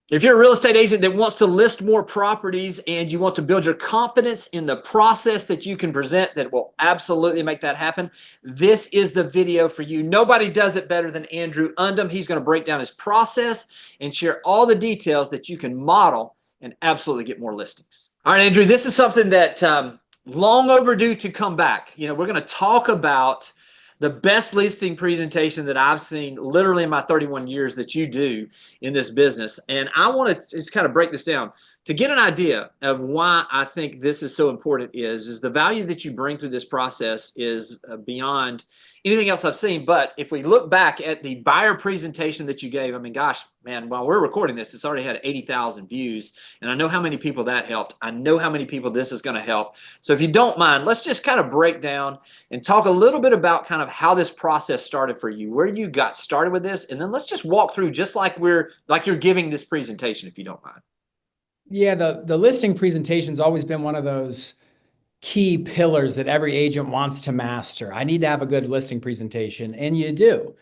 If you're a real estate agent that wants to list more properties and you want to build your confidence in the process that you can present that will absolutely make that happen, this is the video for you. Nobody does it better than Andrew Undem. He's going to break down his process and share all the details that you can model and absolutely get more listings. All right, Andrew, this is something that long overdue to come back. We're going to talk about the best listing presentation that I've seen literally in my 31 years that you do in this business. And I want to just kind of break this down to get an idea of why I think this is so important is the value that you bring through this process is beyond anything else I've seen. But if we look back at the buyer presentation that you gave, I mean, gosh, man, while we're recording this, it's already had 80,000 views. And I know how many people that helped. I know how many people this is going to help. So if you don't mind, let's just kind of break down and talk a little bit about kind of how this process started for you, where you got started with this. And then let's just walk through just like you're giving this presentation, if you don't mind. Yeah, the listing presentation's always been one of those key pillars that every agent wants to master. I need to have a good listing presentation, and you do,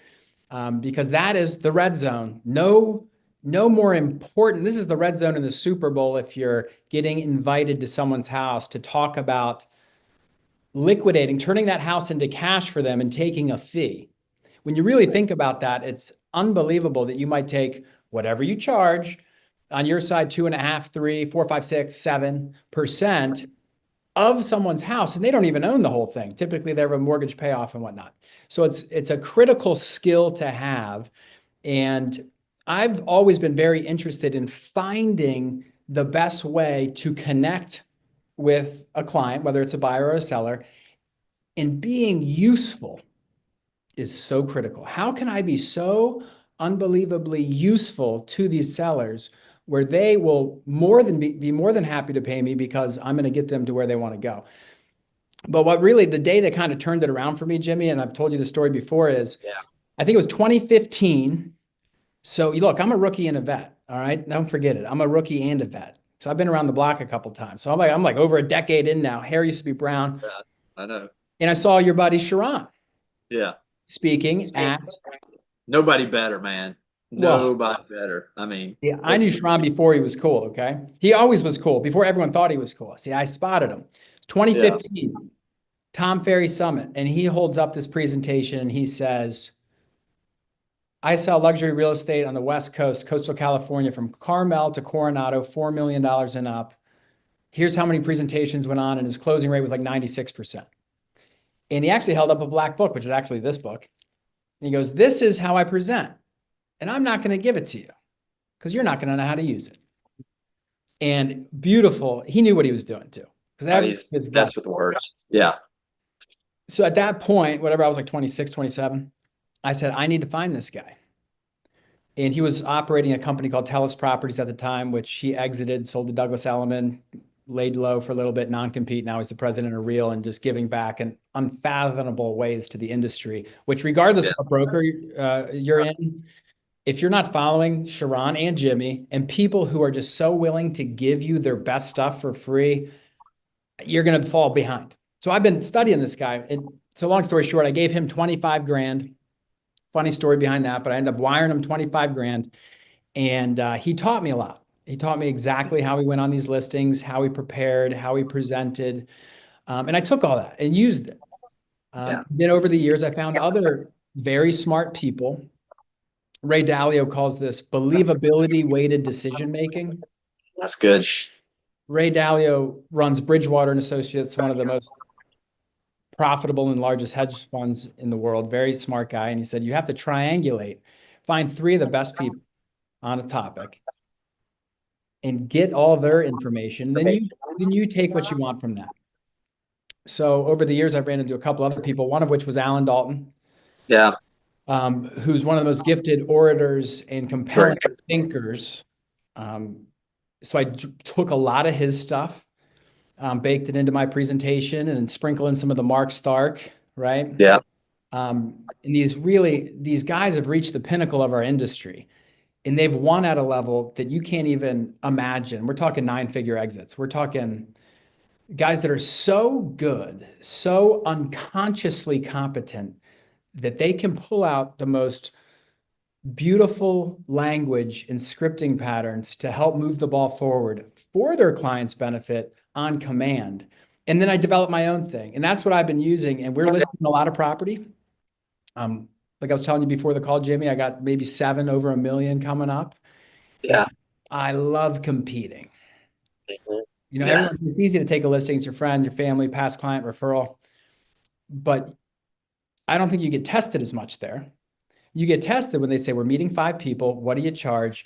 because that is the red zone. No more important. This is the red zone in the Super Bowl if you're getting invited to someone's house to talk about liquidating, turning that house into cash for them and taking a fee. When you really think about that, it's unbelievable that you might take whatever you charge on your side, 2.5%, 3%, 4%, 5%, 6%, 7% of someone's house, and they don't even own the whole thing. Typically, they have a mortgage payoff and whatnot. So it's a critical skill to have. And I've always been very interested in finding the best way to connect with a client, whether it's a buyer or a seller, and being useful is so critical. How can I be so unbelievably useful to these sellers where they will be more than happy to pay me because I'm going to get them to where they want to go? But what really the day that kind of turned it around for me, Jimmy, and I've told you the story before, is I think it was 2015. So look, I'm a rookie and a vet. All right. Don't forget it. I'm a rookie and a vet. So I've been around the block a couple of times. So I'm like over a decade in now. Hair used to be brown. Yeah, I know. And I saw your buddy Sharon Yeah. speaking at, Nobody better, man. well, Nobody better. I mean, yeah, I knew Sharon before he was cool, okay? He always was cool, before everyone thought he was cool. See, I spotted him. 2015, Tom Ferry Summit, and he holds up this presentation and he says, I sell luxury real estate on the West Coast, coastal California, from Carmel to Coronado, $4 million and up. Here's how many presentations went on, and his closing rate was like 96%. And he actually held up a black book, which is actually this book. And he goes, this is how I present. And I'm not going to give it to you because you're not going to know how to use it. And beautiful. He knew what he was doing too. He's best with words. Yeah. So at that point, whatever, I was like 26, 27, I said, I need to find this guy. And he was operating a company called Telus Properties at the time, which he exited, sold to Douglas Elliman, laid low for a little bit, non-compete. Now he's the president of Real and just giving back in unfathomable ways to the industry, which regardless of what broker you're in, if you're not following Sharon and Jimmy and people who are just so willing to give you their best stuff for free, you're going to fall behind. So I've been studying this guy. And so long story short, I gave him 25 grand. Funny story behind that, but I ended up wiring him 25 grand. And he taught me a lot. He taught me exactly how he went on these listings, how he prepared, how he presented. And I took all that and used it. Then over the years, I found other very smart people. Ray Dalio calls this believability weighted decision making. That's good. Ray Dalio runs Bridgewater and Associates, one of the most profitable and largest hedge funds in the world. Very smart guy. And he said, you have to triangulate, find 3 of the best people on a topic and get all their information. Then you take what you want from that. So over the years, I've ran into a couple other people, one of which was Alan Dalton. Yeah. Who's one of the most gifted orators and compelling thinkers. So I took a lot of his stuff, baked it into my presentation, and sprinkle in some of the Mark Stark, right? Yeah. And these guys have reached the pinnacle of our industry, and they've won at a level that you can't even imagine. We're talking 9-figure exits. We're talking guys that are so good, so unconsciously competent that they can pull out the most beautiful language and scripting patterns to help move the ball forward for their clients' benefit on command. And then I developed my own thing. And that's what I've been using. And we're listing a lot of property. Like I was telling you before the call, Jimmy, I got maybe 7 over 1 million coming up. And Yeah. I love competing. You know, Yeah. everyone, it's easy to take a listing, it's your friend, your family, past client referral. But I don't think you get tested as much there. You get tested when they say, we're meeting 5 people. What do you charge?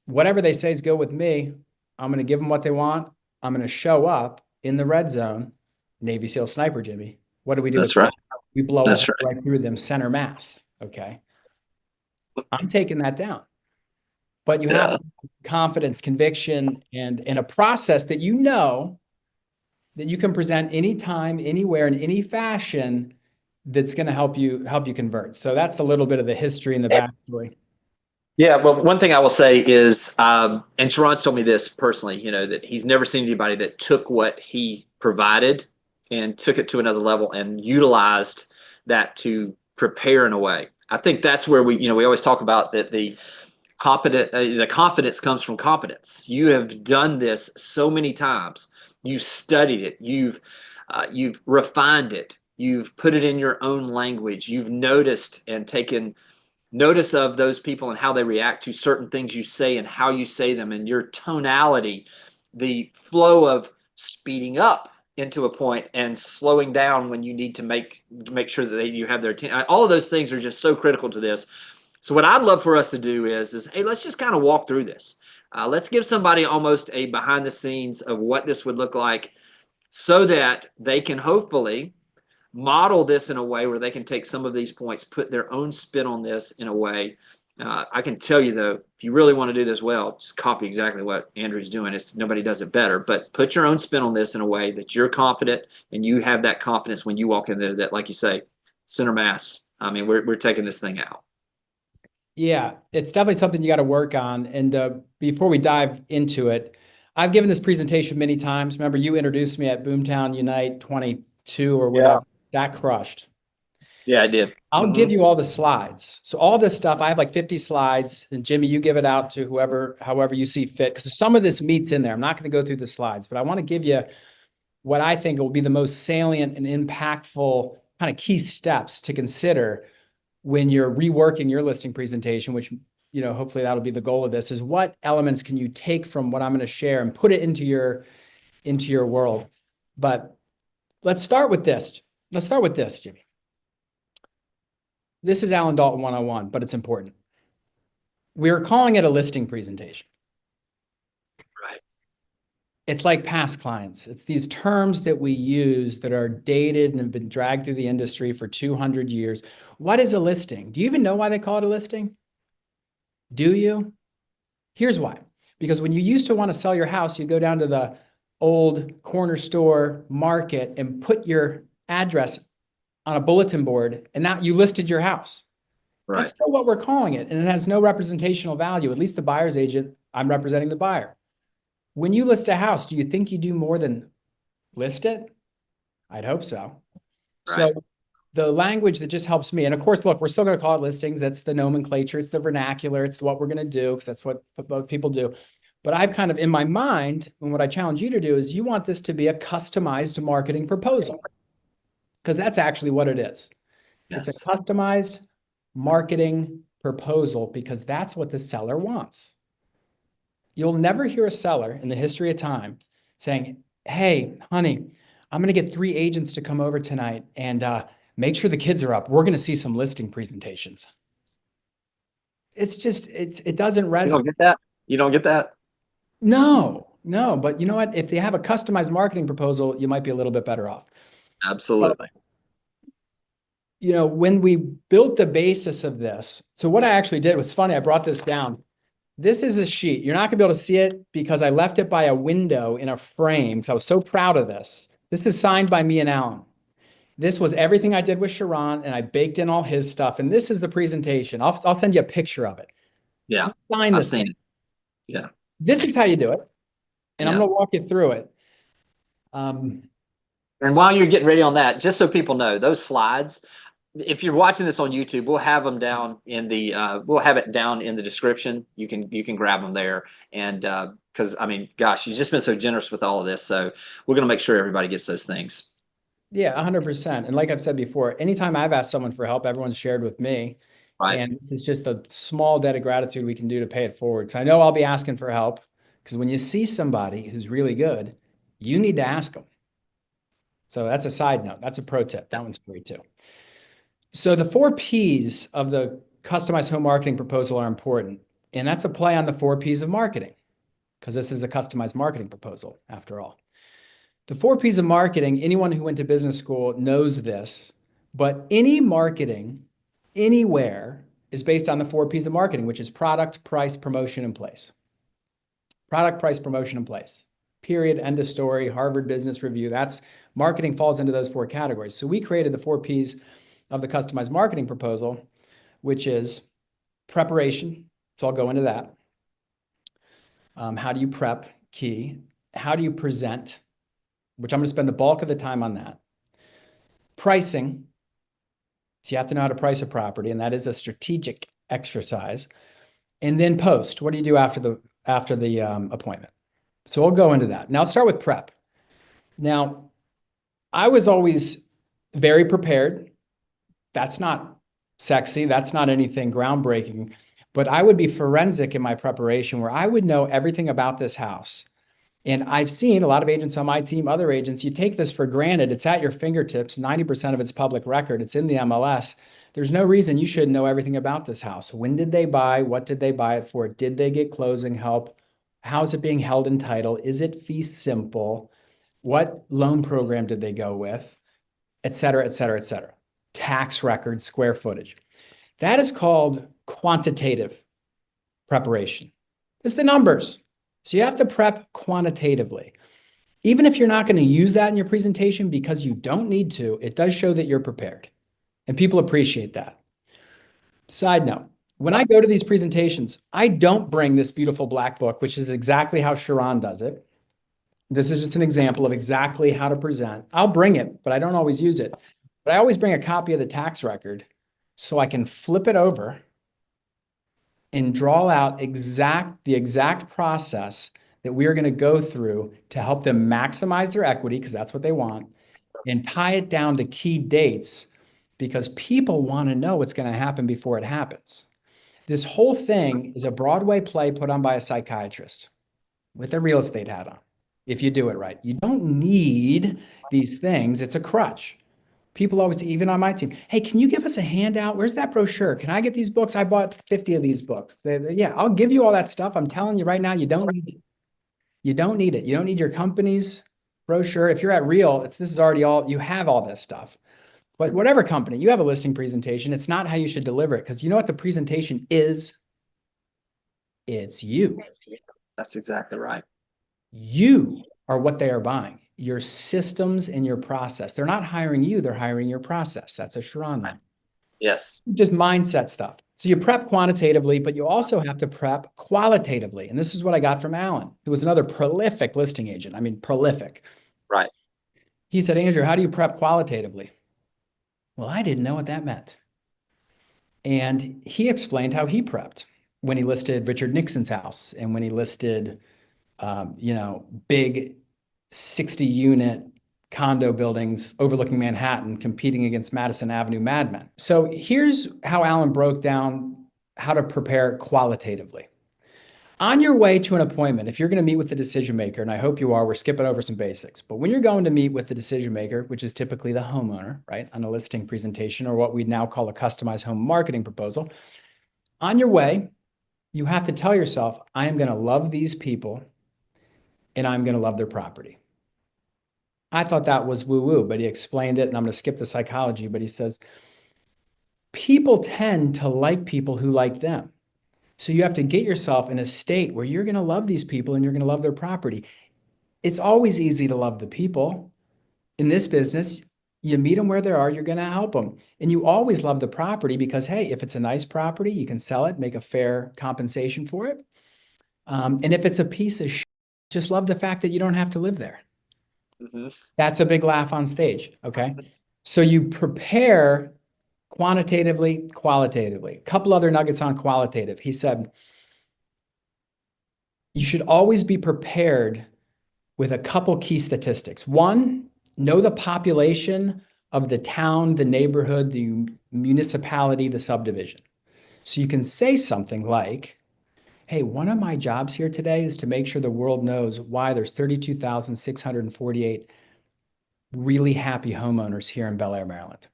Whatever they say is go with me. I'm going to give them what they want. I'm going to show up in the red zone. Navy SEAL sniper, Jimmy. What do we do with That's them? right. We blow a That's hole right. right through them center mass. Okay. I'm taking that down. But you have Yeah. confidence, conviction, and a process that you know that you can present anytime, anywhere, in any fashion that's going to help you convert. So that's a little bit of the history and the backstory. Yeah, well, one thing I will say is, and Sharon's told me this personally, that he's never seen anybody that took what he provided and took it to another level and utilized that to prepare in a way. I think that's where we always talk about that the confidence comes from competence. You have done this so many times. You've studied it. You've refined it. You've put it in your own language. You've noticed and taken notice of those people and how they react to certain things you say and how you say them and your tonality, the flow of speeding up into a point and slowing down when you need to make sure that you have their attention. All of those things are just so critical to this. So what I'd love for us to do is hey, let's just kind of walk through this. Let's give somebody almost a behind the scenes of what this would look like so that they can hopefully model this in a way where they can take some of these points, put their own spin on this in a way. I can tell you though, if you really want to do this well, just copy exactly what Andrew's doing. It's nobody does it better, but put your own spin on this in a way that you're confident and you have that confidence when you walk in there that, like you say, center mass. I mean, we're taking this thing out. Yeah, it's definitely something you got to work on. And before we dive into it, I've given this presentation many times. Remember, you introduced me at Boomtown Unite 22 or Yeah. whatever. That crushed. Yeah, I did. I'll give you all the slides. So all this stuff, I have like 50 slides, and Jimmy, you give it out to whoever, however you see fit, because some of this meat's in there. I'm not going to go through the slides, but I want to give you what I think will be the most salient and impactful kind of key steps to consider when you're reworking your listing presentation, which, hopefully that'll be the goal of this, is what elements can you take from what I'm going to share and put it into your world. But let's start with this. Let's start with this, Jimmy. This is Alan Dalton 101, but it's important. We're calling it a listing presentation. Right. It's like past clients. It's these terms that we use that are dated and have been dragged through the industry for 200 years. What is a listing? Do you even know why they call it a listing? Do you? Here's why. Because when you used to want to sell your house, you go down to the old corner store market and put your address on a bulletin board, and now you listed your house. Right. That's still what we're calling it, and it has no representational value. At least the buyer's agent, I'm representing the buyer. When you list a house, do you think you do more than list it? I'd hope so. Right. So the language that just helps me, and of course, look, we're still going to call it listings. That's the nomenclature. It's the vernacular. It's what we're going to do because that's what people do. But I've kind of in my mind, and what I challenge you to do is you want this to be a customized marketing proposal because that's actually what it is. It's a Yes. customized marketing proposal because that's what the seller wants. You'll never hear a seller in the history of time saying, hey, honey, I'm going to get 3 agents to come over tonight and make sure the kids are up. We're going to see some listing presentations. It's just, it doesn't resonate. You don't get that? You don't get that? No. But you know what? If they have a customized marketing proposal, you might be a little bit better off. Absolutely. When we built the basis of this, so what I actually did was funny. I brought this down. This is a sheet. You're not going to be able to see it because I left it by a window in a frame because I was so proud of this. This is signed by me and Alan. This was everything I did with Sharon, and I baked in all his stuff. And this is the presentation. I'll send you a picture of it. Yeah. Sign I've this seen thing. it. Yeah. This is how you do it. And I'm Yeah. going to walk you through it. And while you're getting ready on that, just so people know, those slides, if you're watching this on YouTube, we'll have them down in the we'll have it down in the description. You can grab them there, and because I mean, gosh, you've just been so generous with all of this, so we're going to make sure everybody gets those things. Yeah, 100%. And like I've said before, anytime I've asked someone for help, everyone's shared with me. Right. And this is just a small debt of gratitude we can do to pay it forward. So I know I'll be asking for help because when you see somebody who's really good, you need to ask them. So that's a side note. That's a pro tip. That one's free too. So the 4 Ps of the customized home marketing proposal are important. And that's a play on the 4 Ps of marketing because this is a customized marketing proposal after all. The 4 Ps of marketing, anyone who went to business school knows this, but any marketing anywhere is based on the 4 Ps of marketing, which is product, price, promotion, and place. Product, price, promotion, and place. Period. End of story. Harvard Business Review. That's marketing falls into those 4 categories. So we created the 4 Ps of the customized marketing proposal, which is preparation. So I'll go into that. How do you prep? Key. How do you present? Which I'm going to spend the bulk of the time on that. Pricing. So you have to know how to price a property, and that is a strategic exercise. And then post. What do you do after the appointment? So we'll go into that. Now, I'll start with prep. Now, I was always very prepared. That's not sexy. That's not anything groundbreaking. But I would be forensic in my preparation where I would know everything about this house. And I've seen a lot of agents on my team, other agents, you take this for granted. It's at your fingertips. 90% of it's public record. It's in the MLS. There's no reason you shouldn't know everything about this house. When did they buy? What did they buy it for? Did they get closing help? How's it being held in title? Is it fee simple? What loan program did they go with? Et cetera, et cetera, et cetera. Tax records, square footage. That is called quantitative preparation. It's the numbers. So you have to prep quantitatively. Even if you're not going to use that in your presentation because you don't need to, it does show that you're prepared. And people appreciate that. Side note, when I go to these presentations, I don't bring this beautiful black book, which is exactly how Sharon does it. This is just an example of exactly how to present. I'll bring it, but I don't always use it. But I always bring a copy of the tax record so I can flip it over and draw out the exact process that we are going to go through to help them maximize their equity, because that's what they want, and tie it down to key dates because people want to know what's going to happen before it happens. This whole thing is a Broadway play put on by a psychiatrist with a real estate hat on, if you do it right. You don't need these things. It's a crutch. People always, even on my team, hey, can you give us a handout? Where's that brochure? Can I get these books? I bought 50 of these books. Yeah, I'll give you all that stuff. I'm telling you right now, you don't need it. You don't need it. You don't need your company's brochure. If you're at Real, this is already all, you have all this stuff. But whatever company, you have a listing presentation. It's not how you should deliver it, because you know what the presentation is? It's you. That's exactly right. You are what they are buying. Your systems and your process. They're not hiring you, they're hiring your process. That's a Sharon line. Yes. Just mindset stuff. So you prep quantitatively, but you also have to prep qualitatively. And this is what I got from Alan, who was another prolific listing agent. I mean, prolific. Right. He said, Andrew, how do you prep qualitatively? Well, I didn't know what that meant. And he explained how he prepped when he listed Richard Nixon's house and when he listed, big 60-unit condo buildings overlooking Manhattan competing against Madison Avenue madmen. So here's how Alan broke down how to prepare qualitatively. On your way to an appointment, if you're going to meet with the decision maker, and I hope you are, we're skipping over some basics, but when you're going to meet with the decision maker, which is typically the homeowner, right, on a listing presentation or what we now call a customized home marketing proposal, on your way, you have to tell yourself, I am going to love these people and I'm going to love their property. I thought that was woo-woo, but he explained it, and I'm going to skip the psychology, but he says, people tend to like people who like them. So you have to get yourself in a state where you're going to love these people and you're going to love their property. It's always easy to love the people. In this business, you meet them where they are, you're going to help them. And you always love the property because, hey, if it's a nice property, you can sell it, make a fair compensation for it. And if it's a piece of shit, just love the fact that you don't have to live there. Mm-hmm. That's a big laugh on stage, okay? So you prepare quantitatively, qualitatively. A couple other nuggets on qualitative. He said, you should always be prepared with a couple key statistics. One, know the population of the town, the neighborhood, the municipality, the subdivision. So you can say something like, hey, one of my jobs here today is to make sure the world knows why there's 32,648 really happy homeowners here in Bel Air, Maryland.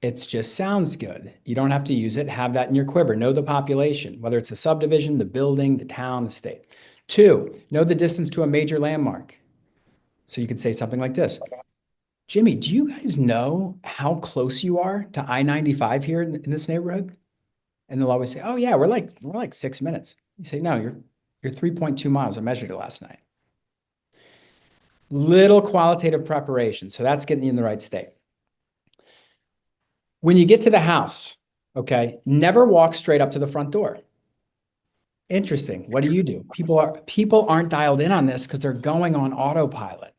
It just sounds good. You don't have to use it. Have that in your quiver. Know the population, whether it's the subdivision, the building, the town, the state. Two, know the distance to a major landmark. So you could say something like this. Jimmy, do you guys know how close you are to I-95 here in this neighborhood? And they'll always say, oh yeah, we're like 6 minutes. You say, no, you're 3.2 miles. I measured it last night. Little qualitative preparation. So that's getting you in the right state. When you get to the house, okay, never walk straight up to the front door. Interesting. What do? People aren't dialed in on this because they're going on autopilot.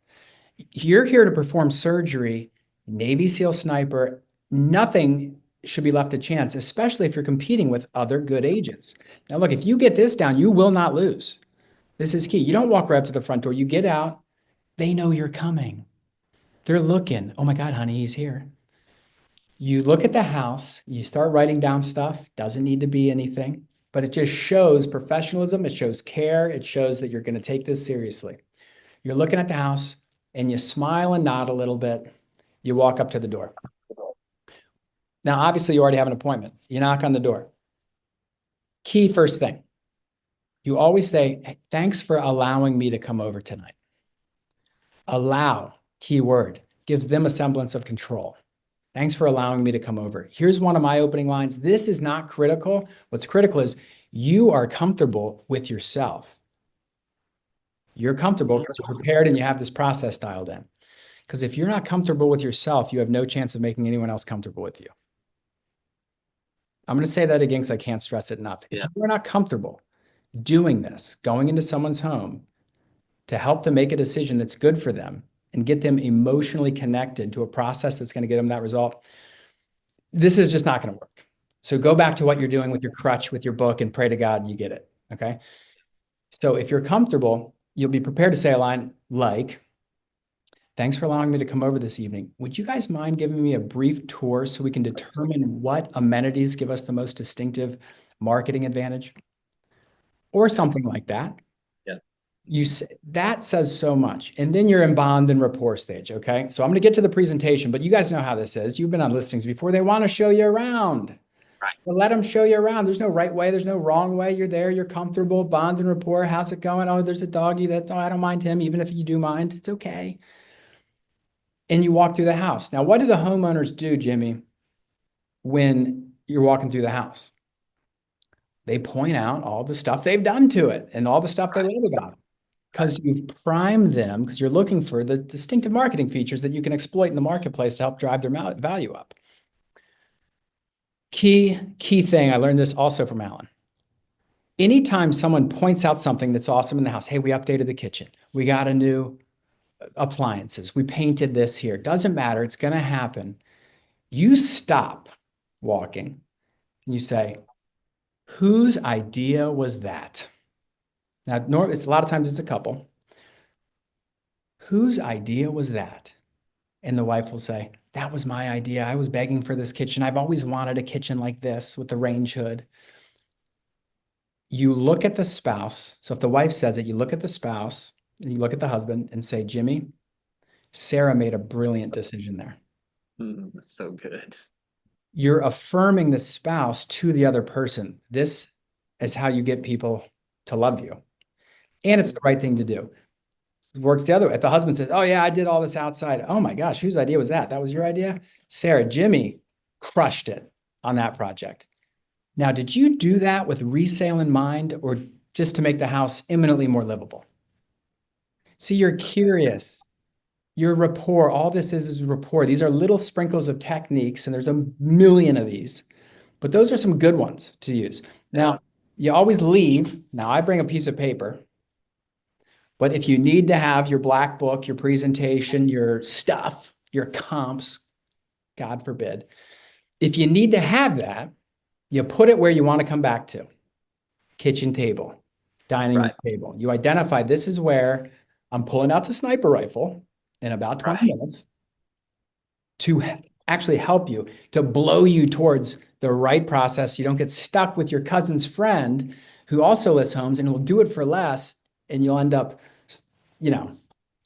You're here to perform surgery, Navy SEAL sniper, nothing should be left to chance, especially if you're competing with other good agents. Now, look, if you get this down, you will not lose. This is key. You don't walk right up to the front door. You get out. They know you're coming. They're looking. Oh my God, honey, he's here. You look at the house, you start writing down stuff. Doesn't need to be anything, but it just shows professionalism. It shows care. It shows that you're going to take this seriously. You're looking at the house and you smile and nod a little bit. You walk up to the door. Now, obviously, you already have an appointment. You knock on the door. Key first thing. You always say, hey, thanks for allowing me to come over tonight. Allow, key word, gives them a semblance of control. Thanks for allowing me to come over. Here's one of my opening lines. This is not critical. What's critical is you are comfortable with yourself. You're comfortable because you're prepared and you have this process dialed in. Because if you're not comfortable with yourself, you have no chance of making anyone else comfortable with you. I'm going to say that again because I can't stress it enough. If you're not comfortable doing this, going into someone's home to help them make a decision that's good for them and get them emotionally connected to a process that's going to get them that result, this is just not going to work. So go back to what you're doing with your crutch, with your book, and pray to God you get it, okay? So if you're comfortable, you'll be prepared to say a line like, thanks for allowing me to come over this evening. Would you guys mind giving me a brief tour so we can determine what amenities give us the most distinctive marketing advantage? Or something like that. Yeah. That says so much. And then you're in bond and rapport stage, okay? So I'm going to get to the presentation, but you guys know how this is. You've been on listings before. They want to show you around. Right. Well, let them show you around. There's no right way. There's no wrong way. You're there. You're comfortable. Bond and rapport. How's it going? Oh, there's a doggy that, oh, I don't mind him. Even if you do mind, it's okay. And you walk through the house. Now, what do the homeowners do, Jimmy, when you're walking through the house? They point out all the stuff they've done to it and all the stuff they love about it. Because you've primed them, because you're looking for the distinctive marketing features that you can exploit in the marketplace to help drive their value up. Key thing, I learned this also from Alan. Anytime someone points out something that's awesome in the house, hey, we updated the kitchen. We got a new appliances. We painted this here. Doesn't matter. It's going to happen. You stop walking and you say, whose idea was that? Now, it's a lot of times it's a couple. Whose idea was that? And the wife will say, that was my idea. I was begging for this kitchen. I've always wanted a kitchen like this with the range hood. You look at the spouse. So if the wife says it, you look at the spouse and you look at the husband and say, Jimmy, Sarah made a brilliant decision there. That's so good. You're affirming the spouse to the other person. This is how you get people to love you. And it's the right thing to do. It works the other way. If the husband says, oh yeah, I did all this outside. Oh my gosh, whose idea was that? That was your idea? Sarah, Jimmy crushed it on that project. Now, did you do that with resale in mind or just to make the house imminently more livable? See, you're curious. Your rapport, all this is rapport. These are little sprinkles of techniques, and there's a million of these, but those are some good ones to use. Now, you always leave. Now, I bring a piece of paper, but if you need to have your black book, your presentation, your stuff, your comps, God forbid, If you need to have that, you put it where you want to come back to. Kitchen table, dining room Right. table. You identify this is where I'm pulling out the sniper rifle in about 20 Right. minutes to actually help you, to blow you towards the right process. You don't get stuck with your cousin's friend who also lists homes and will do it for less, and you'll end up, you know,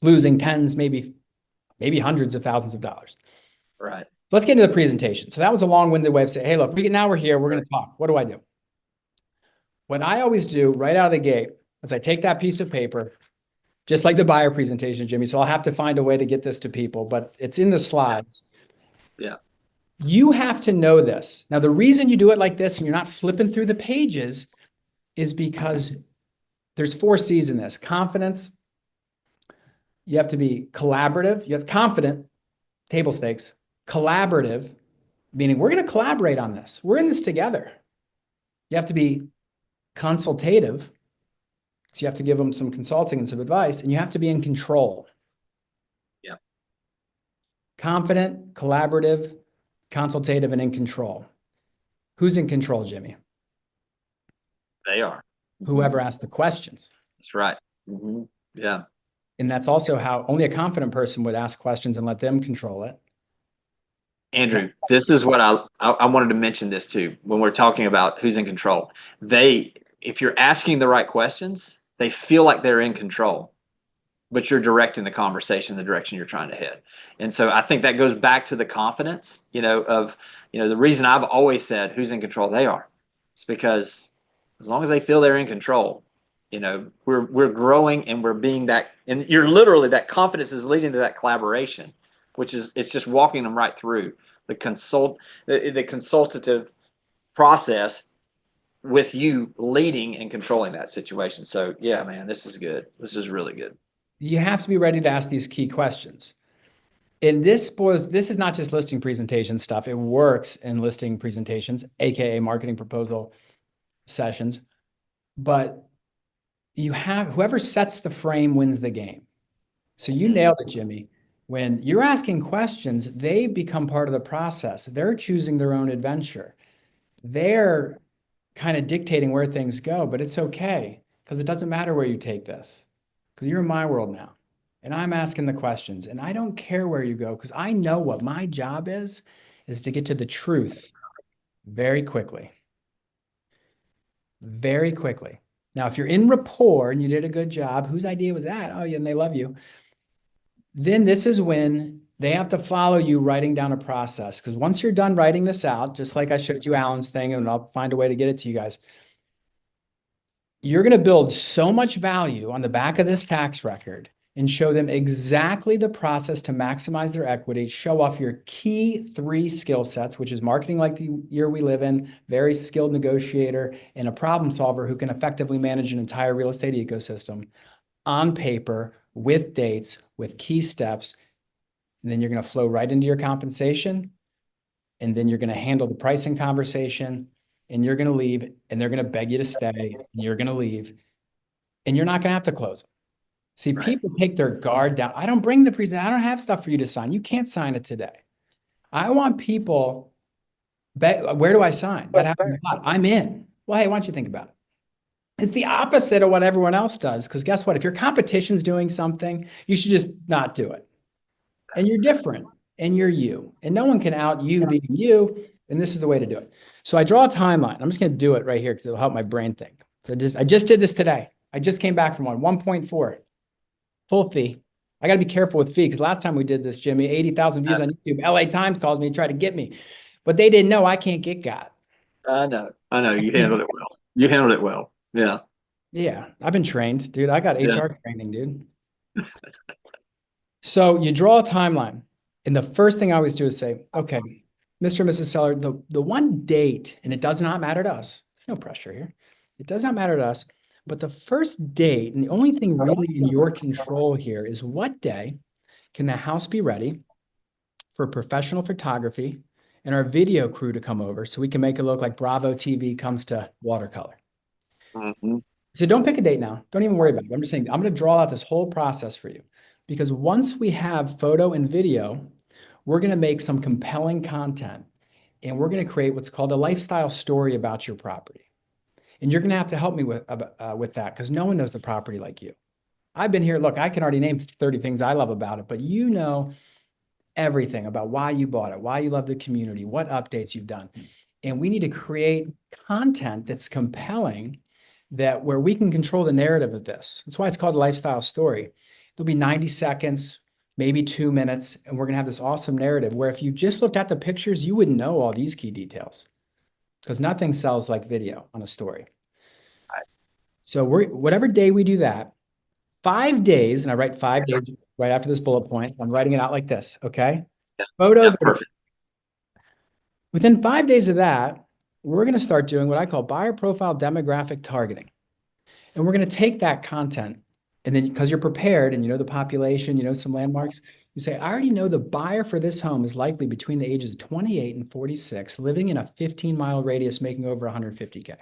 losing tens, maybe hundreds of thousands of dollars. Right. Let's get into the presentation. So that was a long-winded way of saying, hey, look, now we're here. We're going to talk. What do I do? What I always do right out of the gate is I take that piece of paper, just like the buyer presentation, Jimmy. So I'll have to find a way to get this to people, but it's in the slides. Yeah. You have to know this. Now, the reason you do it like this and you're not flipping through the pages is because there's 4 C's in this. Confidence. You have to be collaborative. You have confident, table stakes. Collaborative, meaning we're going to collaborate on this. We're in this together. You have to be consultative. So you have to give them some consulting and some advice, and you have to be in control. Yeah. Confident, collaborative, consultative, and in control. Who's in control, Jimmy? They are. Whoever asked the questions. That's right. Yeah. And that's also how only a confident person would ask questions and let them control it. Andrew, this is what I wanted to mention this too when we're talking about who's in control. If you're asking the right questions, they feel like they're in control, but you're directing the conversation in the direction you're trying to head. And so I think that goes back to the confidence, the reason I've always said who's in control, they are. It's because as long as they feel they're in control, we're growing and we're being that, and you're literally, that confidence is leading to that collaboration, which is, it's just walking them right through the consultative process with you leading and controlling that situation. So yeah, man, this is good. This is really good. You have to be ready to ask these key questions. And this is not just listing presentation stuff. It works in listing presentations, AKA marketing proposal sessions. But whoever sets the frame wins the game. So you nailed it, Jimmy. When you're asking questions, they become part of the process. They're choosing their own adventure. They're kind of dictating where things go, but it's okay because it doesn't matter where you take this because you're in my world now and I'm asking the questions and I don't care where you go because I know what my job is to get to the truth very quickly. Very quickly. Now, if you're in rapport and you did a good job, whose idea was that? Oh, yeah, and they love you. Then this is when they have to follow you writing down a process. Because once you're done writing this out, just like I showed you Alan's thing, and I'll find a way to get it to you guys, you're going to build so much value on the back of this tax record and show them exactly the process to maximize their equity, show off your key 3 skill sets, which is marketing like the year we live in, very skilled negotiator, and a problem solver who can effectively manage an entire real estate ecosystem on paper with dates, with key steps. And then you're going to flow right into your compensation. And then you're going to handle the pricing conversation and you're going to leave and they're going to beg you to stay and you're going to leave and you're not going to have to close them. See, Right. people take their guard down. I don't bring the present. I don't have stuff for you to sign. You can't sign it today. I want people, where do I sign? That happens a lot. I'm in. Well, hey, why don't you think about it? It's the opposite of what everyone else does. Because guess what? If your competition's doing something, you should just not do it. And you're different and you're you. And no one can out you being you. And this is the way to do it. So I draw a timeline. I'm just going to do it right here because it'll help my brain think. So I just did this today. I just came back from 1.4. Full fee. I got to be careful with fee because last time we did this, Jimmy, 80,000 views on YouTube. LA Times calls me to try to get me. But they didn't know I can't get got. I know. You handled it well. You handled it well. Yeah. Yeah. I've been trained, dude. I got HR Yes. training, dude. So you draw a timeline. And the first thing I always do is say, okay, Mr. and Mrs. Seller, the one date, and it does not matter to us. There's no pressure here. It does not matter to us. But the first date, and the only thing really in your control here is what day can the house be ready for professional photography and our video crew to come over so we can make it look like Bravo TV comes to watercolor. So don't pick a date now. Don't even worry about it. I'm just saying, I'm going to draw out this whole process for you because once we have photo and video, we're going to make some compelling content. and we're going to create what's called a lifestyle story about your property. And you're going to have to help me with that, because no one knows the property like you. I've been here. Look, I can already name 30 things I love about it, but you know everything about why you bought it, why you love the community, what updates you've done. And we need to create content that's compelling, that where we can control the narrative of this. That's why it's called a lifestyle story. There'll be 90 seconds, maybe 2 minutes, and we're going to have this awesome narrative where if you just looked at the pictures, you wouldn't know all these key details, because nothing sells like video on a story. So whatever day we do that, 5 days, and I write 5 days right after this bullet point. I'm writing it out like this, okay? Yeah. Photo. Yeah, perfect. Within 5 days of that, we're going to start doing what I call buyer profile demographic targeting. And we're going to take that content, and then because you're prepared and you know the population, you know some landmarks, you say, I already know the buyer for this home is likely between the ages of 28 and 46, living in a 15-mile radius, making over 150K.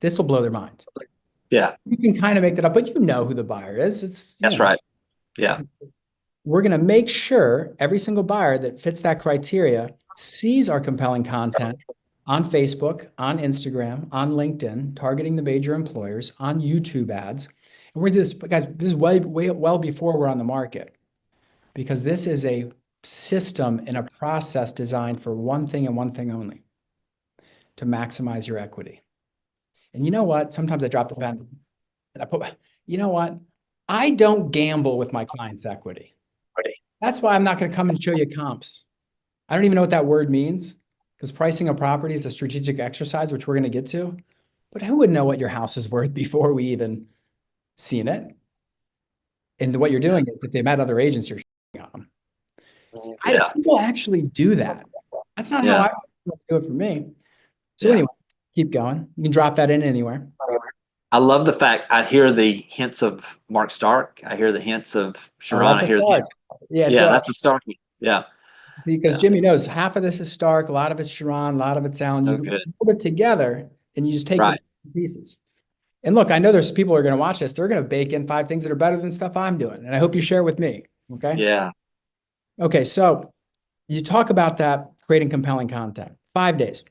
This will blow their mind. Yeah. You can kind of make that up, but you know who the buyer is. That's right. Yeah. We're going to make sure every single buyer that fits that criteria sees our compelling content on Facebook, on Instagram, on LinkedIn, targeting the major employers, on YouTube ads. And we're going to do this, guys, this is well before we're on the market, because this is a system and a process designed for one thing and one thing only: to maximize your equity. And you know what? Sometimes I drop the pen and you know what? I don't gamble with my clients' equity. That's why I'm not going to come and show you comps. I don't even know what that word means, because pricing a property is a strategic exercise, which we're going to get to. But who would know what your house is worth before we even seen it? And what you're doing is, if they met other agents, you're on them. People actually do that. That's not how I do it for me. So anyway, keep going. You can drop that in anywhere. I love the fact I hear the hints of Mark Stark. I hear the hints of Sharon. I hear the hints. Yeah, so that's the Stark. Yeah. See, because Jimmy knows half of this is Stark, a lot of it's Sharon, a lot of it's Alan. You put it together and you just take the pieces. And look, I know there's people who are going to watch this. They're going to bake in 5 things that are better than stuff I'm doing. And I hope you share with me. Okay. Yeah. Okay. So you talk about that, creating compelling content, 5 days.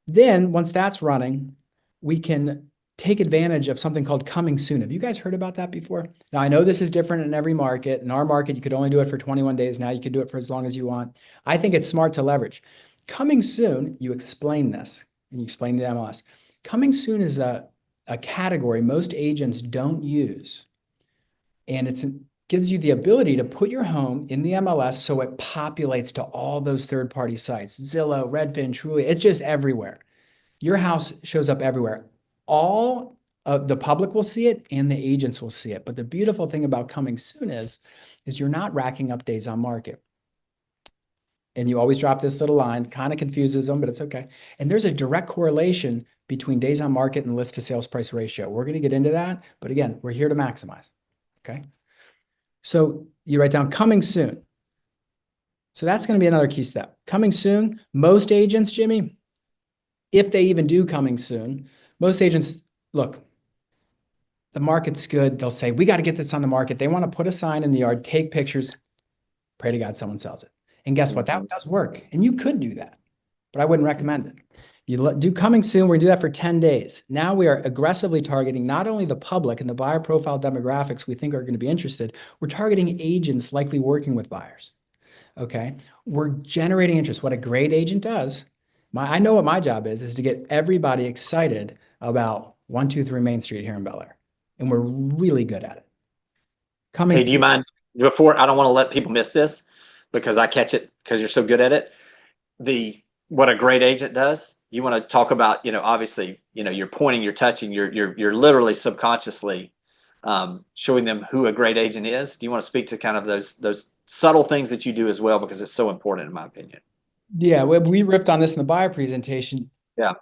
Then once that's running, we can take advantage of something called coming soon. Have you guys heard about that before? Now, I know this is different in every market. In our market, you could only do it for 21 days. Now you can do it for as long as you want. I think it's smart to leverage. Coming soon, you explain this, and you explain the MLS. Coming soon is a category most agents don't use. And it gives you the ability to put your home in the MLS so it populates to all those third-party sites, Zillow, Redfin, Trulia. It's just everywhere. Your house shows up everywhere. All of the public will see it and the agents will see it. But the beautiful thing about coming soon is you're not racking up days on market. And you always drop this little line, kind of confuses them, but it's okay. And there's a direct correlation between days on market and list to sales price ratio. We're going to get into that. But again, we're here to maximize. Okay. So you write down coming soon. So that's going to be another key step. Coming soon. Most agents, Jimmy, if they even do coming soon, most agents, look, the market's good. They'll say, we got to get this on the market. They want to put a sign in the yard, take pictures, pray to God someone sells it. And guess what? That does work. And you could do that, but I wouldn't recommend it. You do coming soon. We're going to do that for 10 days. Now we are aggressively targeting not only the public and the buyer profile demographics we think are going to be interested, we're targeting agents likely working with buyers. Okay. We're generating interest. What a great agent does. I know what my job is to get everybody excited about 123 Main Street here in Bel Air. And we're really good at it. Hey, do you mind before, I don't want to let people miss this because I catch it because you're so good at it. What a great agent does. You want to talk about, obviously, you're pointing, you're touching, you're literally subconsciously showing them who a great agent is. Do you want to speak to kind of those subtle things that you do as well? Because it's so important in my opinion. Yeah, we riffed on this in the buyer presentation. Yeah.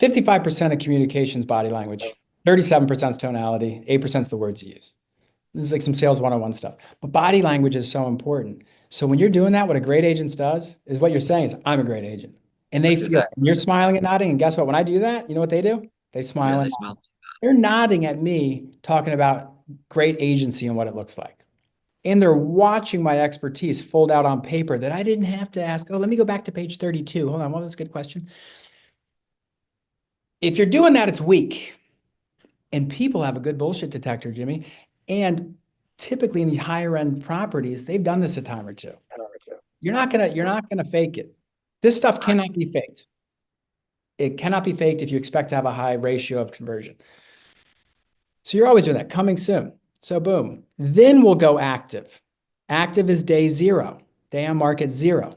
55% of communications body language, 37% is tonality, 8% is the words you use. This is like some sales 101 stuff. But body language is so important. So when you're doing that, what a great agent does is what you're saying is, I'm a great agent. And they feel you're smiling and nodding. And guess what? When I do that, you know what they do? They smile and nod. They're nodding at me, talking about great agency and what it looks like. And they're watching my expertise fold out on paper that I didn't have to ask. Oh, let me go back to page 32. Hold on, what was a good question? If you're doing that, it's weak. And people have a good bullshit detector, Jimmy. And typically in these higher end properties, they've done this a time or two. You're not gonna fake it. This stuff cannot be faked. It cannot be faked if you expect to have a high ratio of conversion. So you're always doing that. Coming soon. So boom. Then we'll go active. Active is day 0, day on market 0.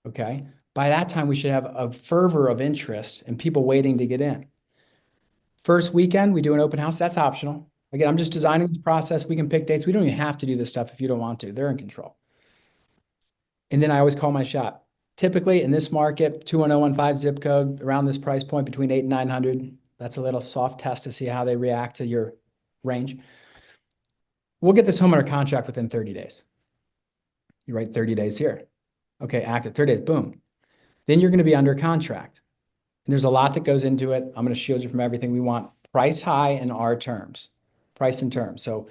Okay. By that time, we should have a fervor of interest and people waiting to get in. First weekend, we do an open house. That's optional. Again, I'm just designing this process. We can pick dates. We don't even have to do this stuff if you don't want to. They're in control. And then I always call my shot. Typically in this market, 21015 zip code, around this price point between 800 and 900. That's a little soft test to see how they react to your range. We'll get this home under contract within 30 days. You write 30 days here. Okay, active 30 days, boom. Then you're going to be under contract. And there's a lot that goes into it. I'm going to shield you from everything. We want price high in our terms, price and terms. So,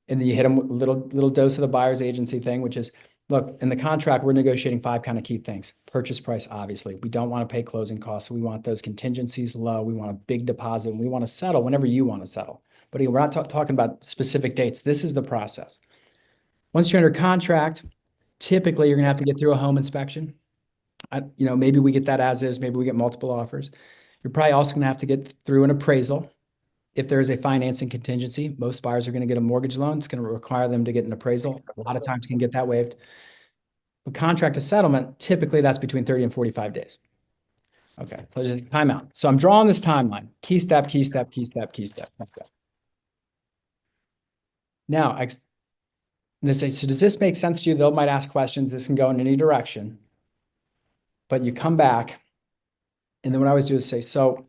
and then you hit them with a little dose of the buyer's agency thing, which is, look, in the contract, we're negotiating 5 kind of key things. Purchase price, obviously. We don't want to pay closing costs. So we want those contingencies low. We want a big deposit, and we want to settle whenever you want to settle. But again, we're not talking about specific dates. This is the process. Once you're under contract, typically you're going to have to get through a home inspection. Maybe we get that as is, maybe we get multiple offers. You're probably also going to have to get through an appraisal. If there is a financing contingency, most buyers are going to get a mortgage loan. It's going to require them to get an appraisal. A lot of times can get that waived. But contract to settlement, typically that's between 30 and 45 days. Okay, so just timeout. So I'm drawing this timeline. Key step, key step, key step, key step, key step. Now, so does this make sense to you? They might ask questions. This can go in any direction. But you come back, and then what I always do is say, so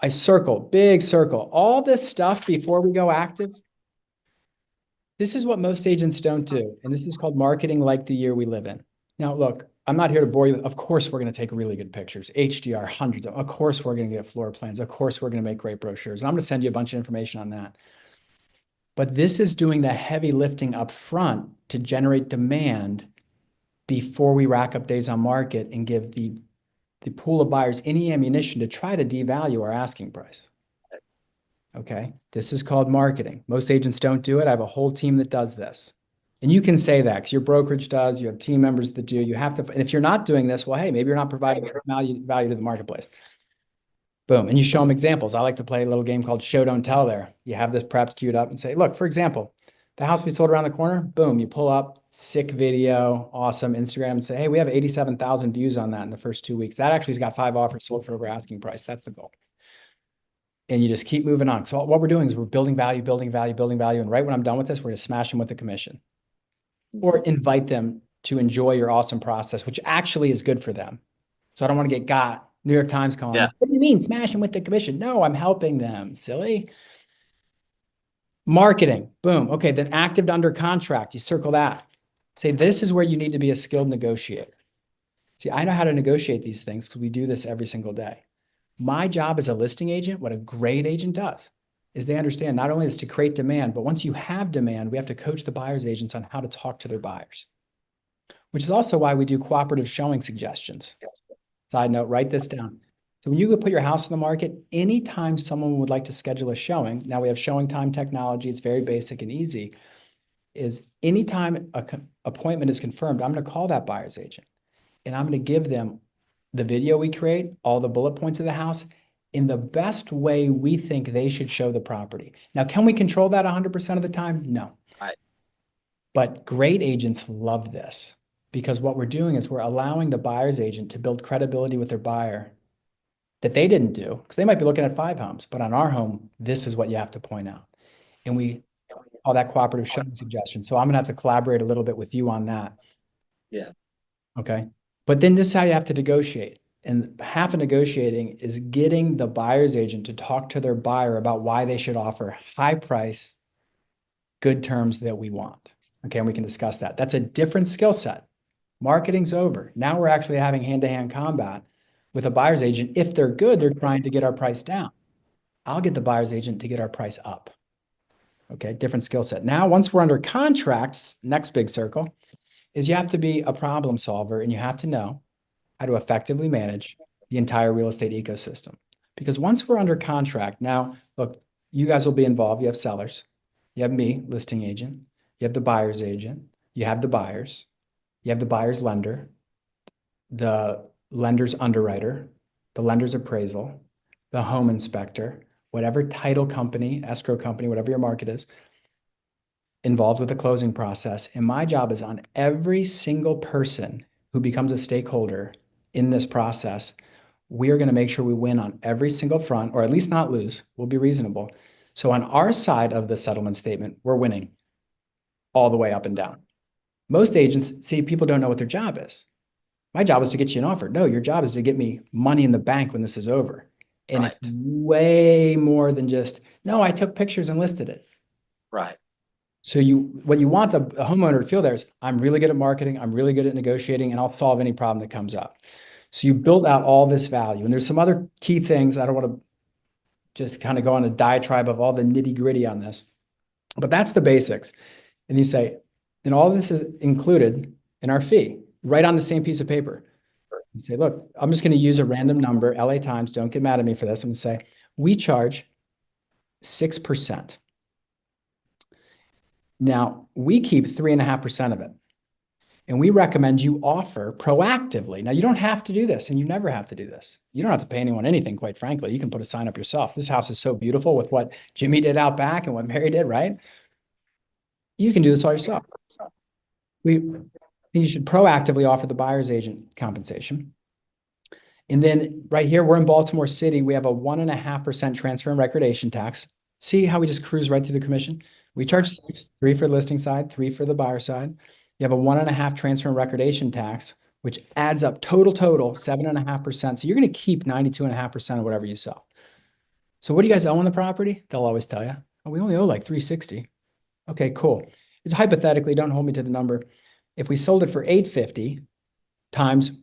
I circle, big circle, all this stuff before we go active. This is what most agents don't do. And this is called marketing like the year we live in. Now, look, I'm not here to bore you. Of course, we're going to take really good pictures, HDR, hundreds of course, we're going to get floor plans. Of course, we're going to make great brochures. And I'm going to send you a bunch of information on that. But this is doing the heavy lifting up front to generate demand before we rack up days on market and give the pool of buyers any ammunition to try to devalue our asking price. Okay, this is called marketing. Most agents don't do it. I have a whole team that does this. And you can say that because your brokerage does, you have team members that do, you have to, and if you're not doing this, well, hey, maybe you're not providing value to the marketplace. Boom, and you show them examples. I like to play a little game called show, don't tell there. You have this prepped queued up and say, look, for example, the house we sold around the corner, boom, you pull up, sick video, awesome, Instagram, and say, hey, we have 87,000 views on that in the first 2 weeks. That actually has got 5 offers sold for over asking price. That's the goal. And you just keep moving on. So what we're doing is we're building value, building value, building value. And right when I'm done with this, we're going to smash them with the commission or invite them to enjoy your awesome process, which actually is good for them. So I don't want to get got. New York Times calling. Yeah. What do you mean smash them with the commission? No, I'm helping them. Silly. Marketing. Boom. Okay. Then active to under contract. You circle that. Say, this is where you need to be a skilled negotiator. See, I know how to negotiate these things because we do this every single day. My job as a listing agent, what a great agent does, is they understand not only is to create demand, but once you have demand, we have to coach the buyer's agents on how to talk to their buyers, which is also why we do cooperative showing suggestions. Side note, write this down. So when you go put your house on the market, anytime someone would like to schedule a showing, now we have showing time technology, it's very basic and easy, is anytime an appointment is confirmed, I'm going to call that buyer's agent and I'm going to give them the video we create, all the bullet points of the house, in the best way we think they should show the property. Now, can we control that 100% of the time? No. Right. But great agents love this because what we're doing is we're allowing the buyer's agent to build credibility with their buyer that they didn't do because they might be looking at 5 homes, but on our home, this is what you have to point out. And we call that cooperative showing suggestion. So I'm going to have to collaborate a little bit with you on that. Yeah. Okay. But then this is how you have to negotiate. And half of negotiating is getting the buyer's agent to talk to their buyer about why they should offer high price, good terms that we want. Okay, and we can discuss that. That's a different skill set. Marketing's over. Now we're actually having hand-to-hand combat with a buyer's agent. If they're good, they're trying to get our price down. I'll get the buyer's agent to get our price up. Okay, different skill set. Now, once we're under contracts, next big circle is you have to be a problem solver and you have to know how to effectively manage the entire real estate ecosystem. Because once we're under contract, now, look, you guys will be involved. You have sellers, you have me, listing agent, you have the buyer's agent, you have the buyers, you have the buyer's lender, the lender's underwriter, the lender's appraisal, the home inspector, whatever title company, escrow company, whatever your market is, involved with the closing process. And my job is on every single person who becomes a stakeholder in this process, we are going to make sure we win on every single front, or at least not lose. We'll be reasonable. So on our side of the settlement statement, we're winning all the way up and down. Most agents, see, people don't know what their job is. My job is to get you an offer. No, your job is to get me money in the bank when this is over. And Right. it's way more than just, no, I took pictures and listed it. Right. So what you want the homeowner to feel there is, I'm really good at marketing, I'm really good at negotiating, and I'll solve any problem that comes up. So you build out all this value. And there's some other key things. I don't want to just kind of go on a diatribe of all the nitty-gritty on this, but that's the basics. And you say, and all this is included in our fee, right on the same piece of paper. You say, look, I'm just going to use a random number, LA Times, don't get mad at me for this. I'm going to say, we charge 6%. Now, we keep 3.5% of it. And we recommend you offer proactively. Now, you don't have to do this, and you never have to do this. You don't have to pay anyone anything, quite frankly. You can put a sign up yourself. This house is so beautiful with what Jimmy did out back and what Mary did, right? You can do this all yourself. You should proactively offer the buyer's agent compensation. And then right here, we're in Baltimore City. We have a 1.5% transfer and recordation tax. See how we just cruise right through the commission? We charge 6, 3 for the listing side, 3 for the buyer side. You have a 1.5 transfer and recordation tax, which adds up total 7.5%. So you're going to keep 92.5% of whatever you sell. So what do you guys owe on the property? They'll always tell you, oh, we only owe like 360. Okay, cool. It's hypothetically, don't hold me to the number. If we sold it for 850 times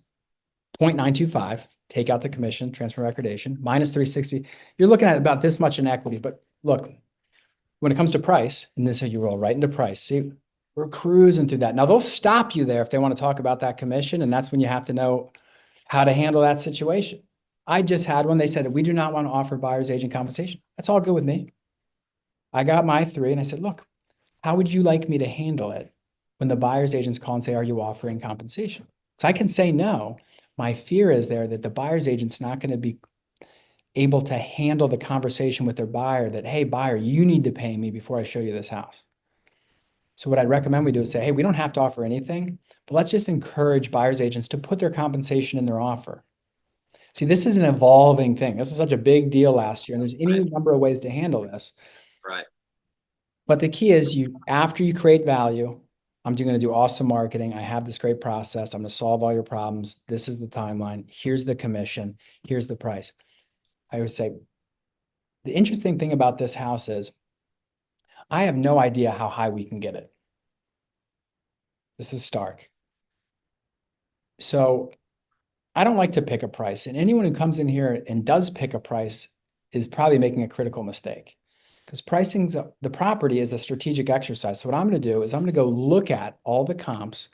0.925, take out the commission, transfer recordation, minus 360, you're looking at about this much in equity. But look, when it comes to price, and this is how you roll right into price. See, we're cruising through that. Now, they'll stop you there if they want to talk about that commission, and that's when you have to know how to handle that situation. I just had one. They said that we do not want to offer buyer's agent compensation. That's all good with me. I got my 3, and I said, look, how would you like me to handle it when the buyer's agents call and say, are you offering compensation? So I can say no. My fear is there that the buyer's agent's not going to be able to handle the conversation with their buyer that, hey, buyer, you need to pay me before I show you this house. So what I'd recommend we do is say, hey, we don't have to offer anything, but let's just encourage buyer's agents to put their compensation in their offer. See, this is an evolving thing. This was such a big deal last year, and there's any number of ways to handle this. Right. But the key is after you create value, I'm going to do awesome marketing. I have this great process. I'm going to solve all your problems. This is the timeline. Here's the commission. Here's the price. I always say, the interesting thing about this house is I have no idea how high we can get it. This is stark. So I don't like to pick a price. And anyone who comes in here and does pick a price is probably making a critical mistake. Because pricing the property is a strategic exercise. So what I'm going to do is I'm going to go look at all the comps.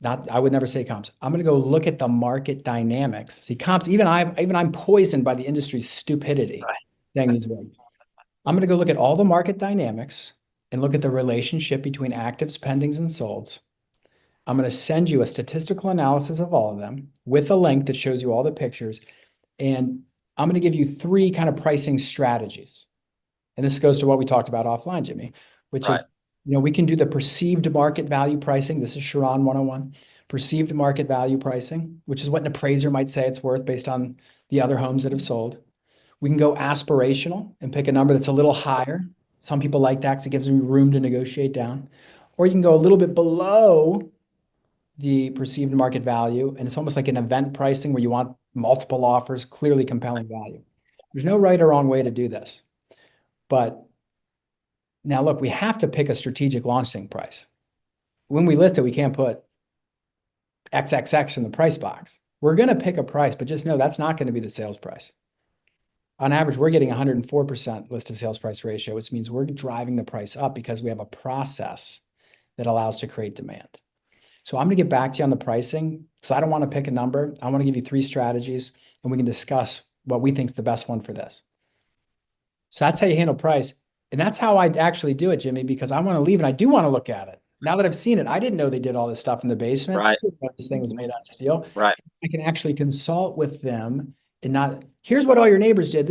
I would never say comps. I'm going to go look at the market dynamics. See, comps, even I'm poisoned by the industry's stupidity saying these words. I'm going to go look at all the market dynamics and look at the relationship between actives, pendings, and solds. I'm going to send you a statistical analysis of all of them with a link that shows you all the pictures. And I'm going to give you 3 kind of pricing strategies. And this goes to what we talked about offline, Jimmy, which is, we can do the perceived market value pricing. This is Sharon 101, perceived market value pricing, which is what an appraiser might say it's worth based on the other homes that have sold. We can go aspirational and pick a number that's a little higher. Some people like that because it gives them room to negotiate down. Or you can go a little bit below the perceived market value, and it's almost like an event pricing where you want multiple offers, clearly compelling value. There's no right or wrong way to do this. But now look, we have to pick a strategic launching price. When we list it, we can't put XXX in the price box. We're going to pick a price, but just know that's not going to be the sales price. On average, we're getting 104% list to sales price ratio, which means we're driving the price up because we have a process that allows to create demand. So I'm going to get back to you on the pricing. So I don't want to pick a number. I want to give you 3 strategies and we can discuss what we think is the best one for this. So that's how you handle price. And that's how I actually do it, Jimmy, because I want to leave and I do want to look at it. Now that I've seen it, I didn't know they did all this stuff in the basement. I Right. didn't know this thing was made out of steel. Right. I can actually consult with them and not, here's what all your neighbors did.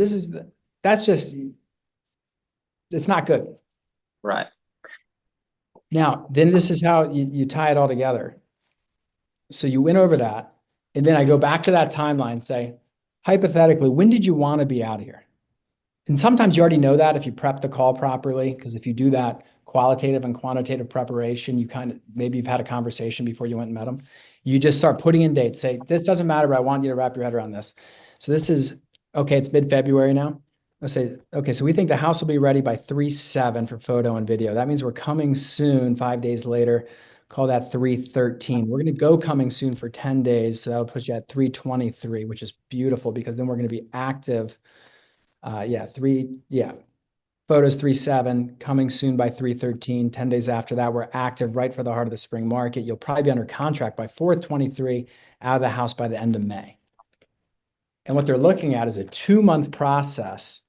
That's just, it's not good. Right. Now, then this is how you tie it all together. So you went over that. And then I go back to that timeline and say, hypothetically, when did you want to be out of here? And sometimes you already know that if you prep the call properly, because if you do that qualitative and quantitative preparation, you kind of, maybe you've had a conversation before you went and met them. You just start putting in dates, say, this doesn't matter, but I want you to wrap your head around this. So this is, okay, it's mid-February now. Let's say, okay, so we think the house will be ready by 3/7 for photo and video. That means we're coming soon 5 days later. Call that 3/13. We're going to go coming soon for 10 days. So that'll put you at 3/23, which is beautiful because then we're going to be active. Photos 3/7, coming soon by 3/13. 10 days after that, we're active right for the heart of the spring market. You'll probably be under contract by 4/23, out of the house by the end of May. And what they're looking at is a 2-month process.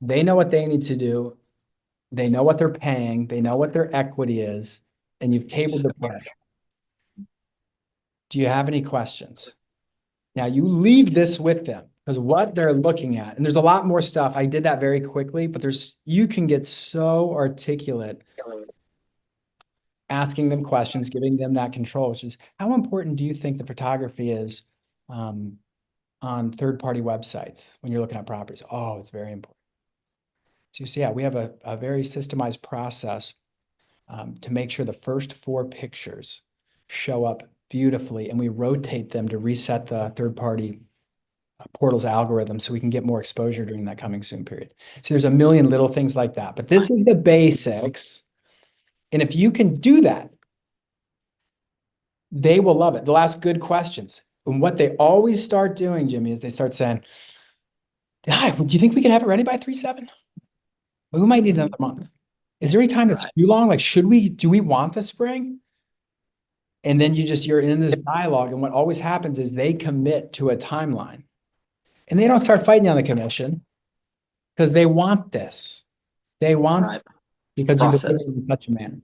They know what they need to do. They know what they're paying. They know what their equity is. And you've tabled the price. Do you have any questions? Now you leave this with them because what they're looking at, and there's a lot more stuff. I did that very quickly, but you can get so articulate asking them questions, giving them that control, which is how important do you think the photography is on third-party websites when you're looking at properties? Oh, it's very important. So you see, we have a very systemized process to make sure the first 4 pictures show up beautifully, and we rotate them to reset the third-party portal's algorithm so we can get more exposure during that coming soon period. So there's a million little things like that, but this is the basics. And if you can do that, they will love it. They'll ask good questions. And what they always start doing, Jimmy, is they start saying, hi, do you think we can have it ready by 3/7? We might need another month. Is there any time that's too long? Like, do we want the spring? And then you're in this dialogue. And what always happens is they commit to a timeline and they don't start fighting on the commission because they want this. They want, because you've been in such a manner.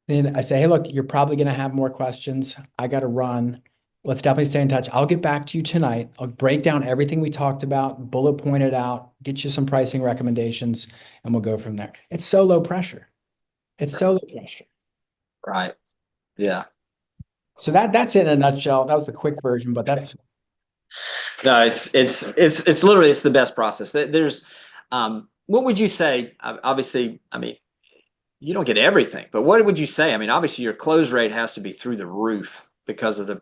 Then I say, hey, look, you're probably going to have more questions. I got to run. Let's definitely stay in touch. I'll get back to you tonight. I'll break down everything we talked about, bullet point it out, get you some pricing recommendations, and we'll go from there. It's so low pressure. It's so low pressure. Right. Yeah. So that's it in a nutshell. That was the quick version, but that's. No, it's literally, it's the best process. There's, what would you say? Obviously, I mean, you don't get everything, but what would you say? I mean, obviously your close rate has to be through the roof because of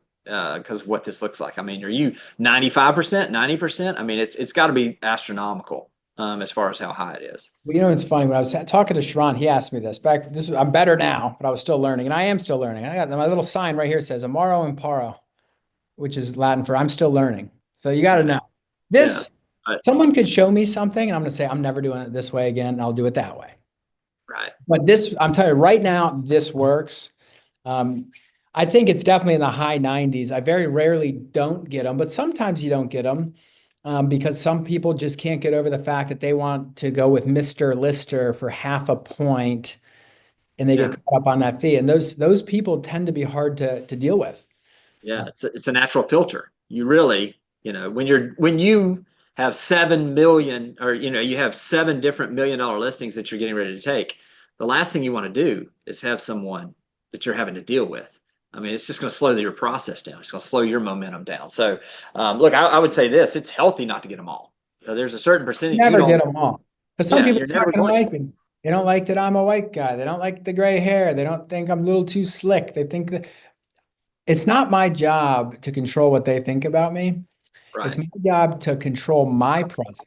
what this looks like. I mean, are you 95%, 90%? I mean, it's got to be astronomical as far as how high it is. Well, it's funny. When I was talking to Sharon, he asked me this I'm better now, but I was still learning, and I am still learning. I got my little sign right here says Amaro Imparo, which is Latin for I'm still learning. So you got to know this. Yeah. Someone could show me something and I'm going to say, I'm never doing it this way again. I'll do it that way. Right. But this, I'm telling you right now, this works. I think it's definitely in the high 90s. I very rarely don't get them, but sometimes you don't get them because some people just can't get over the fact that they want to go with Mr. Lister for half a point and they get caught up on that fee. And those people tend to be hard to deal with. Yeah, it's a natural filter. You really, when you have 7 million or you have 7 different $1 million listings that you're getting ready to take, the last thing you want to do is have someone that you're having to deal with. I mean, it's just going to slow your process down. It's going to slow your momentum down. So, look, I would say this: it's healthy not to get them all. There's a certain percentage you never don't get them all because some people you're never going like me. They don't like that I'm a white guy. They don't like the gray hair. They don't think I'm a little too slick. They think that. It's not my job to control what they think about me. Right. It's my job to control my presence.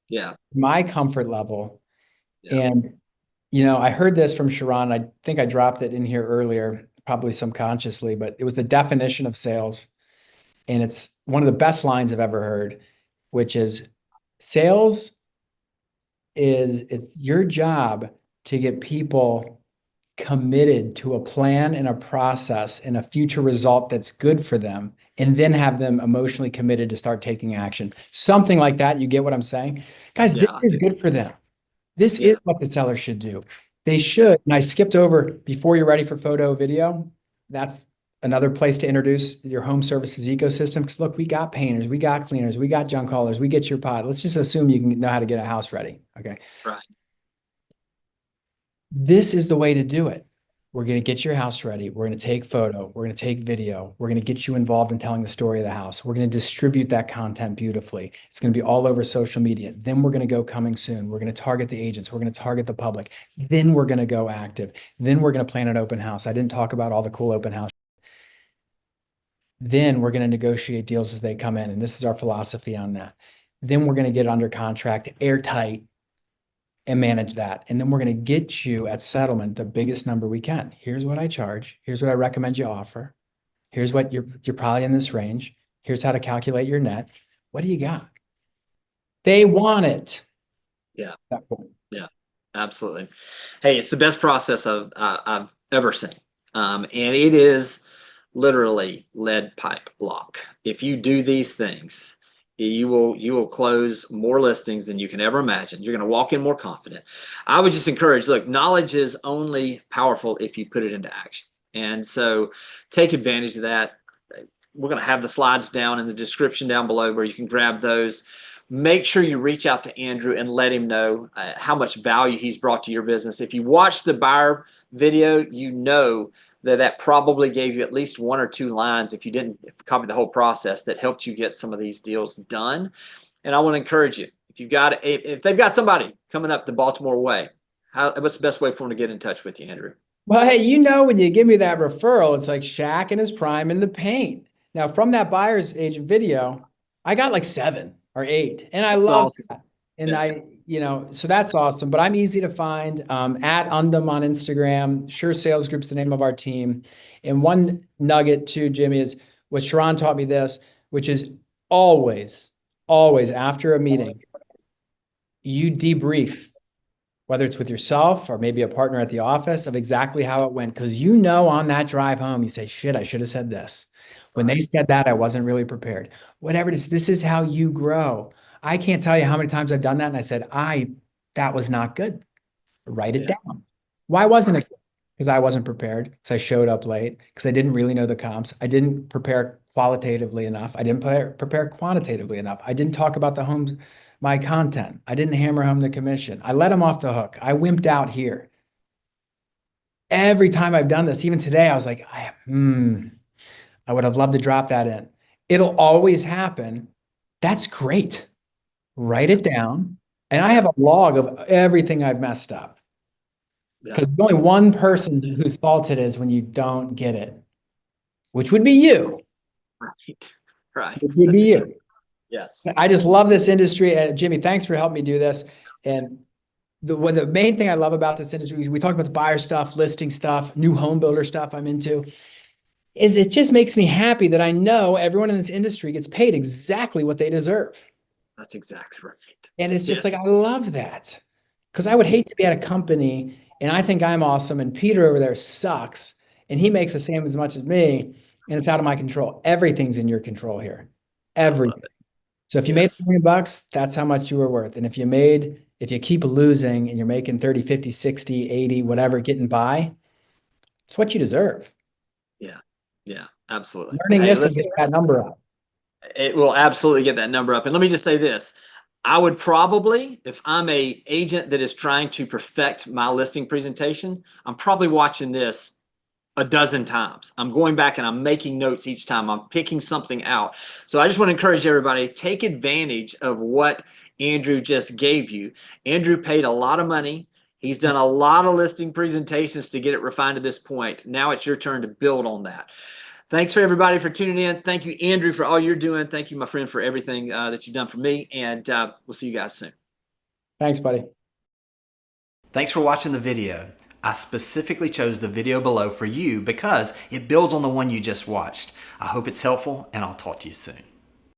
Yeah. My comfort level. Yeah. And, I heard this from Sharon. I think I dropped it in here earlier, probably subconsciously, but it was the definition of sales. And it's one of the best lines I've ever heard, which is Sales it's your job to get people committed to a plan and a process and a future result that's good for them, and then have them emotionally committed to start taking action. Something like that. You get what I'm saying? Guys, this Yeah, I is do. good for them. This is Yeah, what the seller should do. They yeah, should, and I skipped over before you're ready for photo video. That's another place to introduce your home services ecosystem. Because look, we got painters, we got cleaners, we got junk haulers, we get your pod. Let's just assume you can know how to get a house ready. Okay. right. This is the way to do it. We're going to get your house ready. We're going to take photo. We're going to take video. We're going to get you involved in telling the story of the house. We're going to distribute that content beautifully. It's going to be all over social media. Then we're going to go coming soon. We're going to target the agents. We're going to target the public. Then we're going to go active. Then we're going to plan an open house. I didn't talk about all the cool open house. Then we're going to negotiate deals as they come in. And this is our philosophy on that. Then we're going to get under contract airtight and manage that. And then we're going to get you at settlement the biggest number we can. Here's what I charge. Here's what I recommend you offer. Here's what you're probably in this range. Here's how to calculate your net. What do you got? They want it. Yeah, At that point. yeah, absolutely. Hey, it's the best process I've ever seen. And it is literally lead pipe lock. If you do these things, you will close more listings than you can ever imagine. You're going to walk in more confident. I would just encourage, look, knowledge is only powerful if you put it into action. And so take advantage of that. We're going to have the slides down in the description down below where you can grab those. Make sure you reach out to Andrew and let him know how much value he's brought to your business. If you watch the buyer video, you know that probably gave you at least one or two lines, if you didn't copy the whole process, that helped you get some of these deals done. And I want to encourage you, if they've got somebody coming up the Baltimore way, what's the best way for them to get in touch with you, Andrew? Well, hey, when you give me that referral, it's like Shaq in his prime in the paint. Now, from that buyer's agent video, I got like 7 or 8, and I That's love awesome. that. And Yeah. so that's awesome. But I'm easy to find, at Undem on Instagram. Sure Sales Group's the name of our team. And one nugget too, Jimmy, is what Sharon taught me this, which is always, always after a meeting, you debrief, whether it's with yourself or maybe a partner at the office, of exactly how it went. Because on that drive home, you say, shit, I should have said this. When they said that, I wasn't really prepared. Whatever it is, this is how you grow. I can't tell you how many times I've done that. And I said, that was not good. Write it Yeah. down. Why wasn't Right. it good? Because I wasn't prepared, because I showed up late, because I didn't really know the comps. I didn't prepare qualitatively enough. I didn't prepare quantitatively enough. I didn't talk about the homes, my content. I didn't hammer home the commission. I let them off the hook. I wimped out here. Every time I've done this, even today, I was like, I would have loved to drop that in. It'll always happen. That's great. Write Yeah. it down. And I have a log of everything I've messed up. Yeah. Because there's only one person whose fault it is when you don't get it, which would be you. Right. Right. It would be That's you. yes. I just love this industry. And Jimmy, thanks for helping me do this. And the main thing I love about this industry is we talk about the buyer stuff, listing stuff, new home builder stuff I'm into, is it just makes me happy that I know everyone in this industry gets paid exactly what they deserve. That's exactly right. And it's just like, I Yes. love that. Because I would hate to be at a company and I think I'm awesome and Peter over there sucks and he makes the same as much as me and it's out of my control. Everything's in your control here. I love Everything. it. So if you made Yes. $1 million, that's how much you were worth. And if you keep losing and you're making 30, 50, 60, 80, whatever, getting by, it's what you deserve. Yeah. Yeah. Absolutely. Learning Hey, this will listen, get that number up. it will absolutely get that number up. And let me just say this. I would probably, if I'm a agent that is trying to perfect my listing presentation, I'm probably watching this a dozen times. I'm going back and I'm making notes each time. I'm picking something out. So I just want to encourage everybody, take advantage of what Andrew just gave you. Andrew paid a lot of money. He's done a lot of listing presentations to get it refined to this point. Now it's your turn to build on that. Thanks for everybody for tuning in. Thank you, Andrew, for all you're doing. Thank you, my friend, for everything that you've done for me. And we'll see you guys soon. Thanks, buddy. Thanks for watching the video. I specifically chose the video below for you because it builds on the one you just watched. I hope it's helpful, and I'll talk to you soon.